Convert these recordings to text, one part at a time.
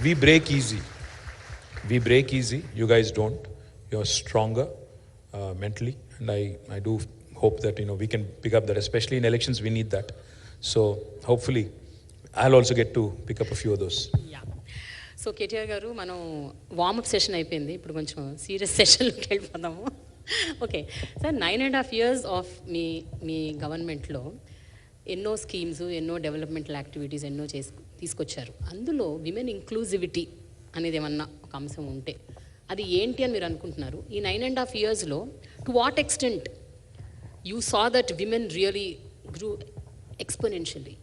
we break easy. We break easy. You guys don't. You're stronger mentally, and I do hope that we can pick up that. Especially in elections, we need that. So hopefully, I'll also get to pick up a few of those. Yeah. So KTR garu, మనం warm up session అయిపోయింది. ఇప్పుడు కొంచెం serious సెషన్లోకి వెళ్ళిపోదాము. Okay sir, 9.5 years of మీ గవర్నమెంట్లో ఎన్నో schemes, ఎన్నో developmental activities ఎన్నో తీసుకొచ్చారు. అందులో విమెన్ ఇంక్లూజివిటీ అనేది ఏమన్నా ఒక అంశం ఉంటే అది ఏంటి అని మీరు అనుకుంటున్నారు? ఈ 9.5 yearsలో to what extent you saw that women really grew exponentially?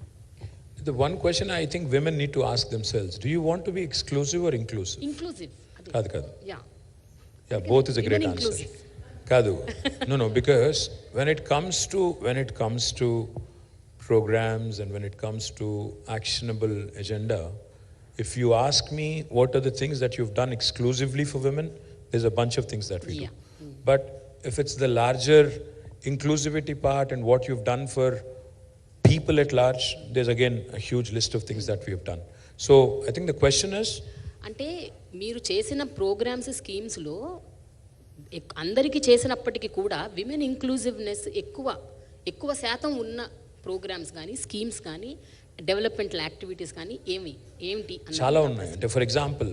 The one question I think women need to ask themselves, do you want to be exclusive or inclusive? Inclusive. Kadu. Yeah. Yeah, both is a great answer. Kadu. No, because when it comes to programs and when it comes to actionable agenda, if you ask me what are the things that you've done exclusively for women, there's a bunch of things that we do. But if it's the larger inclusivity part and what you've done for people at large, there's again a huge list of things that we have done. So I think the question is, అంటే మీరు చేసిన programmes, స్కీమ్స్లో అందరికీ చేసినప్పటికీ కూడా women inclusiveness ఎక్కువ శాతం ఉన్న programmes కానీ, స్కీమ్స్ కానీ, డెవలప్మెంటల్ యాక్టివిటీస్ కానీ ఏమిటి? చాలా ఉన్నాయి. అంటే for example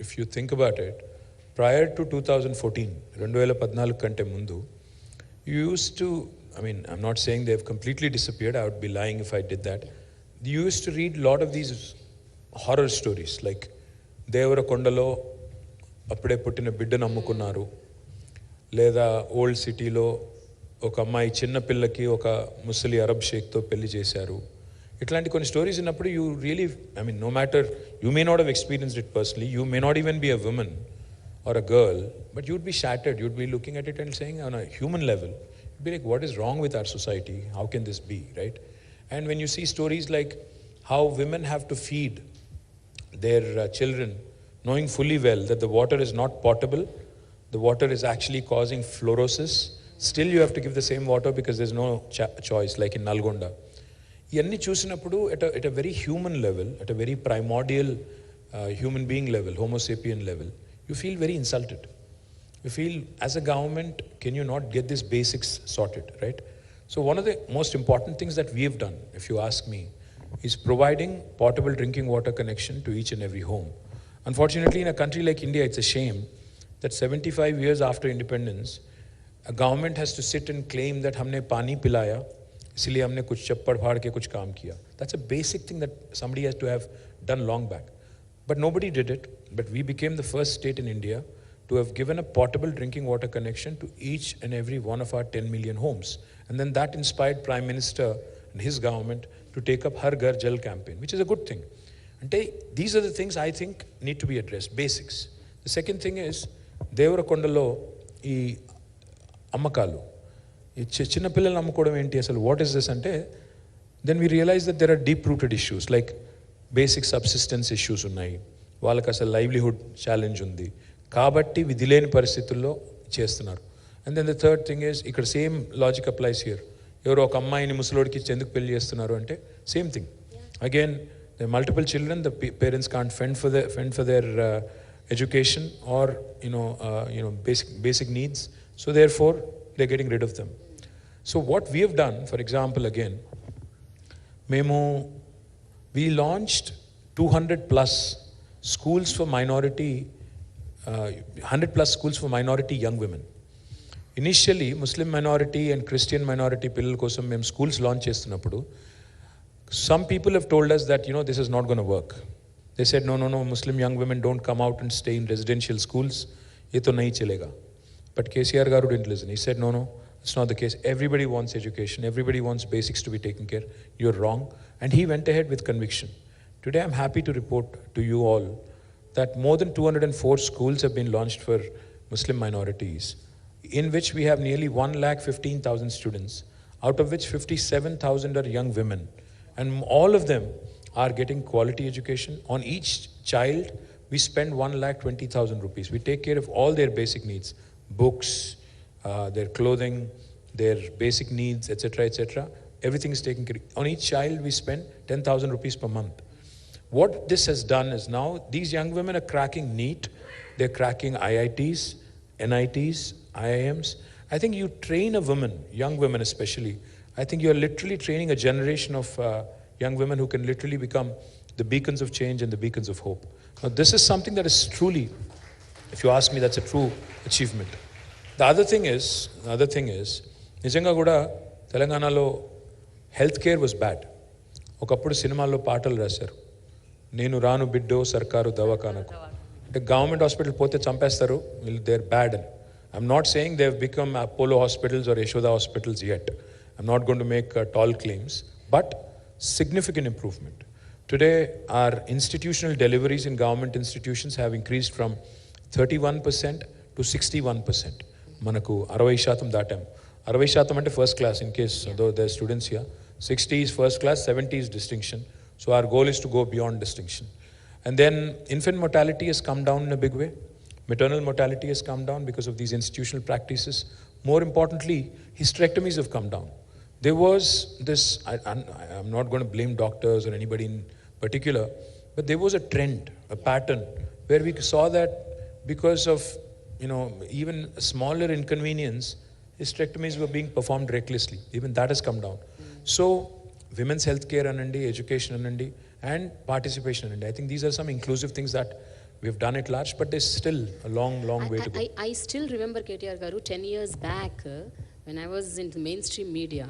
if you think about it, prior to 2014, 2014 కంటే ముందు, you used to, I'm not saying they've completely disappeared. I would be lying if I did that. You used to read a lot of these horror stories like Devarakondalo appude puttina biddanu ammukunnaru, leda old city lo oka ammayi chinna pillaki oka musali arab sheikh tho pelli chesaru. Itlanti konni stories innappudu you really, no matter, you may not have experienced it personally, you may not even be a woman or a girl, but you'd be shattered. You'd be looking at it and saying on a human level, be like, what is wrong with our society? How can this be, right? And when you see stories like how women have to feed their children, knowing fully well that the water is not potable, the water is actually causing fluorosis, still you have to give the same water because there's no choice, like in Nalgonda. Iyanni chusinappudu at a very human level, at a very primordial human being level, homo sapien level, you feel very insulted. You feel, as a government, can you not get these basics sorted, right? So one of the most important things that we have done, if you ask me, is providing potable drinking water connection to each and every home. Unfortunately, in a country like India, it's a shame that 75 years after independence, a government has to sit and claim that humne pani pilaya, isliye humne kuch chappad phad ke kuch kaam kiya. That's a basic thing that somebody has to have done long back. But nobody did it. But we became the first state in India to have given a portable drinking water connection to each and every one of our 10 million homes. And then that inspired Prime Minister and his government to take up Har Ghar Jal campaign, which is a good thing. And these are the things I think need to be addressed, basics. The second thing is, Devarakondalo, ee ammakalu, ee chinna pillalu ammukodam enti asalu, what is this ante? Then we realize that there are deep-rooted issues like basic subsistence issues ఉన్నాయి, వాళ్ళకి అసలు livelihood challenge ఉంది, కాబట్టి విధి లేని పరిస్థితుల్లో చేస్తున్నారు. And then the third thing is, ఇక్కడ సేమ్ లాజిక్ అప్లైస్ హియర్. ఎవరో ఒక అమ్మాయిని ముసలోడికి ఎందుకు పెళ్లి చేస్తున్నారు అంటే same thing. Again the multiple children, the parents can't fend for their education or basic needs, so therefore they're getting rid of them. So what we have done, for example, again, we launched 200 plus schools for minority 100 plus schools for minority young women. Initially, Muslim minority and Christian minority pillal kosam mem schools launch chestunnappudu, some people have told us that this is not going to work. They said no, Muslim young women don't come out and stay in residential schools, ye to nahi chalega. But KCR garu didn't listen. He said no, it's not the case. Everybody wants education, everybody wants basics to be taken care. You're wrong. And he went ahead with conviction. Today I'm happy to report to you all that more than 204 schools have been launched for Muslim minorities, in which we have nearly 1,15,000 students, out of which 57,000 are young women. And all of them are getting quality education. On each child, we spend 1,20,000 rupees. We take care of all their basic needs, books, their clothing, their basic needs, etc., etc. Everything is taken care of. On each child, we spend 10,000 rupees per month. what this has done is now these young women are cracking NEET, they're cracking IITs, NITs, IIMs. I think you train a woman, young women especially, I think you're literally training a generation of young women who can literally become the beacons of change and the beacons of hope. Now this is something that is truly, if you ask me, that's a true achievement. The other thing is, నిజంగా కూడా తెలంగాణలో health care was bad. ఒకప్పుడు సినిమాల్లో పాటలు రాశారు, నేను రాను బిడ్డో సర్కారు దవాఖానకు, అంటే గవర్నమెంట్ హాస్పిటల్ పోతే చంపేస్తారు, దే ఆర్ బ్యాడ్ అని. I'm not saying they have become Apollo hospitals or Yashoda hospitals yet. I'm not going to make tall claims, but significant improvement. Today, our institutional deliveries in government institutions have increased from 31% to 61%. Manaku 60% datam. 60% ante first class, in case though there are students here. 60 is first class, 70 is distinction. So our goal is to go beyond distinction. And then infant mortality has come down in a big way. Maternal mortality has come down because of these institutional practices. More importantly, hysterectomies have come down. There was this, I'm not going to blame doctors or anybody in particular, but there was a trend, a pattern, where we saw that because of, even a smaller inconvenience, hysterectomies were being performed recklessly. Even that has come down. So, women's health care anandi, education anandi, and participation anandi. I think these are some inclusive things that we've done at large, but there's still a long way to go. I still remember KTR garu 10 years back, when I was in the mainstream media,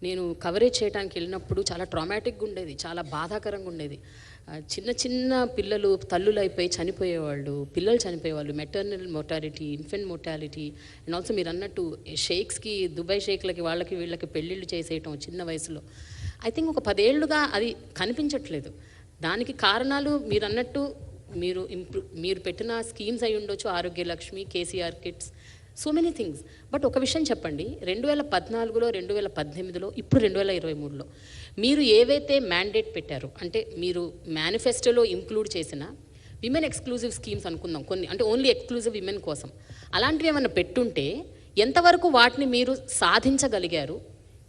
నేను coverage చేయడానికి వెళ్ళినప్పుడు చాలా ట్రామాటిక్గా ఉండేది, చాలా బాధాకరంగా ఉండేది. చిన్న పిల్లలు తల్లులు అయిపోయి చనిపోయేవాళ్ళు, పిల్లలు చనిపోయేవాళ్ళు, maternal mortality, infant mortality, and also మీరు అన్నట్టు షేక్స్కి, దుబాయ్ షేక్లకి వీళ్ళకి పెళ్ళిళ్ళు చేసేయటం చిన్న వయసులో. ఐ థింక్ ఒక 10 ఏళ్ళుగా అది కనిపించట్లేదు. దానికి కారణాలు మీరు అన్నట్టు మీరు పెట్టిన స్కీమ్స్ అయి ఉండొచ్చు, Arogya Lakshmi, KCR kits, so many things. But ఒక విషయం చెప్పండి, 2014లో, 2018లో, ఇప్పుడు 2023లో మీరు ఏవైతే మ్యాండేట్ పెట్టారో, అంటే మీరు మేనిఫెస్టోలో ఇంక్లూడ్ చేసిన విమెన్ ఎక్స్క్లూజివ్ స్కీమ్స్ అనుకుందాం కొన్ని, అంటే ఓన్లీ ఎక్స్క్లూజివ్ విమెన్ కోసం, అలాంటివి ఏమైనా పెట్టుంటే ఎంతవరకు వాటిని మీరు సాధించగలిగారు,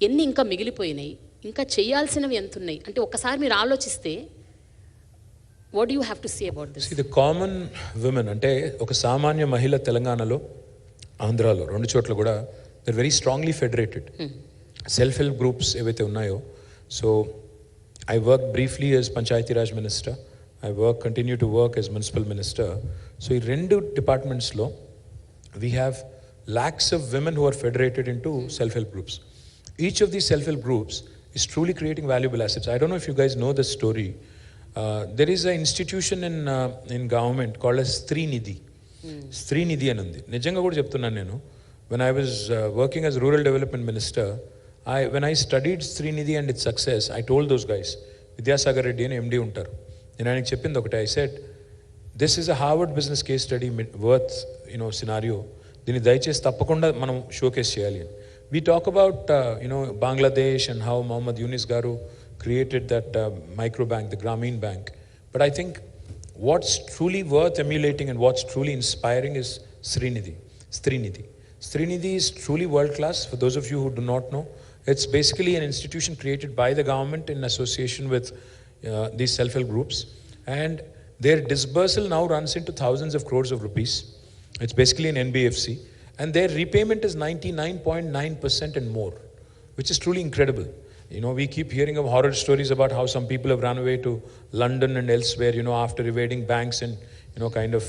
ఎన్ని ఇంకా మిగిలిపోయినాయి, ఇంకా చేయాల్సినవి ఎంత ఉన్నాయి, అంటే ఒకసారి మీరు ఆలోచిస్తే what do you have to say about this? The common women అంటే ఒక సామాన్య మహిళ తెలంగాణలో, ఆంధ్రాలో, రెండు చోట్ల కూడా they're very strongly federated. Self-help groups ఏవైతే ఉన్నాయో, so I worked briefly as Panchayati Raj Minister, I continue to work as Municipal Minister. So ఈ రెండు డిపార్ట్మెంట్స్లో we have lakhs of women who are federated into self-help groups. Each of these self-help groups is truly creating valuable assets. I don't know if you guys know the story. There is an institution in government called as Srinidhi. Srinidhi అని ఉంది. నిజంగా కూడా చెప్తున్నాను నేను, when I was working as Rural Development Minister, when I studied Srinidhi and its success, I told those guys, Vidyasagara Reddy అని MD ఉంటారు, నేను ఆయనకి చెప్పింది ఒకటే, I said, this is a Harvard business case study worth, scenario, దీన్ని దయచేసి తప్పకుండా మనం షోకేస్ చేయాలి అని. We talk about, Bangladesh and how Muhammad Yunus garu created that micro bank, the Grameen Bank. But I think what's truly worth emulating and what's truly inspiring is Srinidhi. Srinidhi is truly world class. For those of you who do not know, it's basically an institution created by the government in association with these self-help groups, and their disbursal now runs into thousands of crores of rupees. It's basically an NBFC, and their repayment is 99.9% and more, which is truly incredible. We keep hearing of horror stories about how some people have run away to London and elsewhere, after evading banks and, kind of,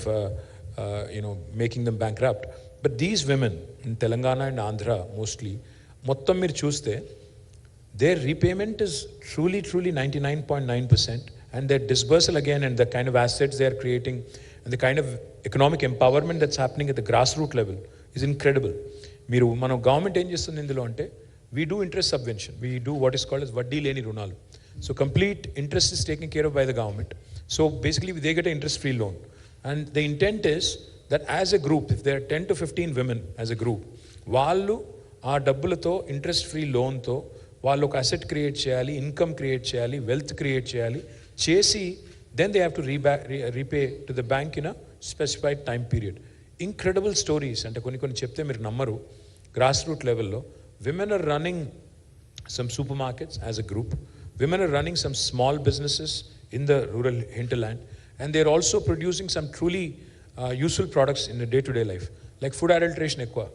making them bankrupt. But these women in Telangana and Andhra mostly, mottam meer chuste, their repayment is truly 99.9%, and their disbursal again and the kind of assets they are creating and the kind of economic empowerment that's happening at the grassroots level is incredible. Mano government em chestundi indulo ante, we do interest subvention. We do what is called as vaddi leni runalu. So complete interest is taken care of by the government. So basically they get an interest-free loan. And the intent is that as a group, if there are 10 to 15 women as a group, వాళ్ళు ఆ డబ్బులతో interest-free loanతో వాళ్ళు ఒక asset create చేయాలి, income create చేయాలి, wealth create చేసి then they have to repay to the bank in a specified time period. Incredible stories. అంటే కొన్ని చెప్తే మీరు నమ్మరు. Grassroots level లో women are running some supermarkets as a group. Women are running some small businesses in the rural hinterland, and they're also producing some truly useful products in the day-to-day life, like food adulteration ekwa.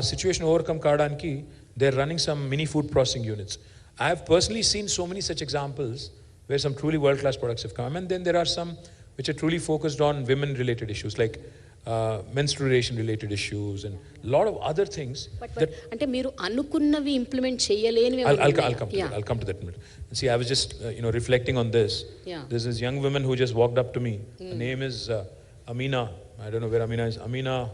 Situation overcome kadaniki, they're running some mini food processing units. I have personally seen so many such examples where some truly world-class products have come, and then there are some which are truly focused on women-related issues, like menstruation-related issues and a lot of other things. But ante meeru anukunnavi implement cheyalenivi. I'll come to that in a minute. See, I was just reflecting on this. Yeah. There's this young woman who just walked up to me. Her name is Amina. I don't know where Amina is. Amina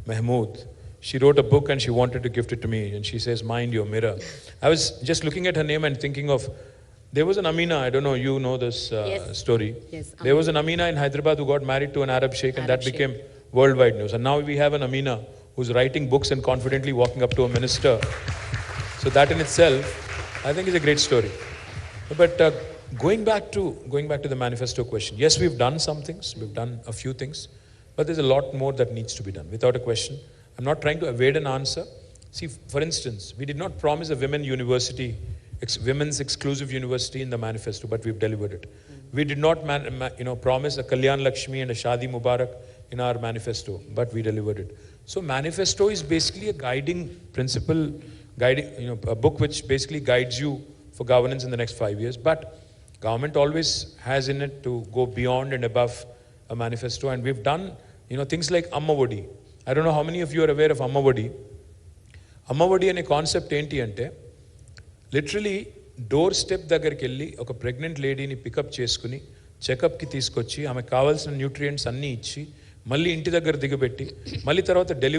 Mahmood. She wrote a book and she wanted to gift it to me, and she says, "Mind your mirror." I was just looking at her name and thinking of, there was an Amina, I don't know, you know this Yes. story. Yes, There was an Amina in Hyderabad who got married to an Arab sheikh, and that became worldwide news. And now we have an Amina who's writing books and confidently walking up to a minister. So that in itself, I think is a great story. But going back to the manifesto question, yes, we've done some things, we've done a few things, but there's a lot more that needs to be done, without a question. I'm not trying to evade an answer. See, for instance, we did not promise a women's exclusive university in the manifesto, but we've delivered it. We did not promise a Kalyan Lakshmi and a Shadi Mubarak in our manifesto, but we delivered it. So manifesto is basically a guiding principle, a book which basically guides you for governance in the next 5 years. But government always has in it to go beyond and above a manifesto, and we've done things like Amma Vodi. I don't know how many of you are aware of Amma Vodi. Amma Vodi ane concept enti ante, literally door step దగ్గరికి వెళ్ళి ఒక pregnant లేడీని pickup చేసుకుని చెకప్కి తీసుకొచ్చి ఆమెకు కావాల్సిన nutrients అన్నీ ఇచ్చి మళ్ళీ ఇంటి దగ్గర దిగబెట్టి మళ్ళీ తర్వాత డెలివరీ